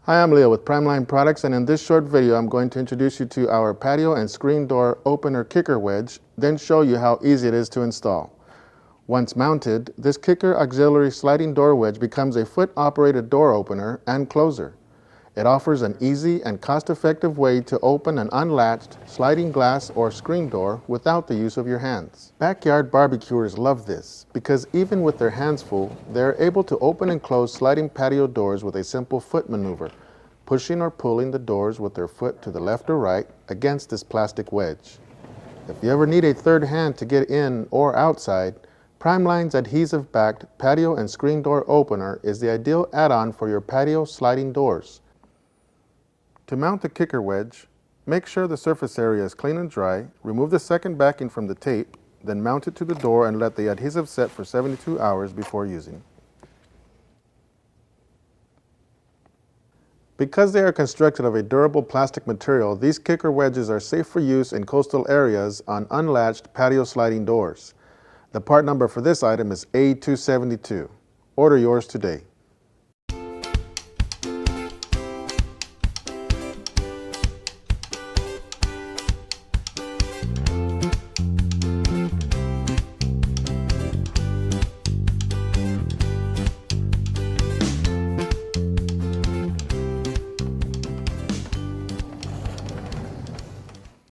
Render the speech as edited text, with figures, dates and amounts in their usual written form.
Hi, I'm Leo with Primeline Products, and in this short video I'm going to introduce you to our patio and screen door opener kicker wedge, then show you how easy it is to install. Once mounted, this kicker auxiliary sliding door wedge becomes a foot-operated door opener and closer. It offers an easy and cost-effective way to open an unlatched sliding glass or screen door without the use of your hands. Backyard barbecuers love this because even with their hands full, they are able to open and close sliding patio doors with a simple foot maneuver, pushing or pulling the doors with their foot to the left or right against this plastic wedge. If you ever need a third hand to get in or outside, Primeline's adhesive-backed patio and screen door opener is the ideal add-on for your patio sliding doors. To mount the kicker wedge, make sure the surface area is clean and dry, remove the second backing from the tape, then mount it to the door and let the adhesive set for 72 hours before using. Because they are constructed of a durable plastic material, these kicker wedges are safe for use in coastal areas on unlatched patio sliding doors. The part number for this item is A272. Order yours today.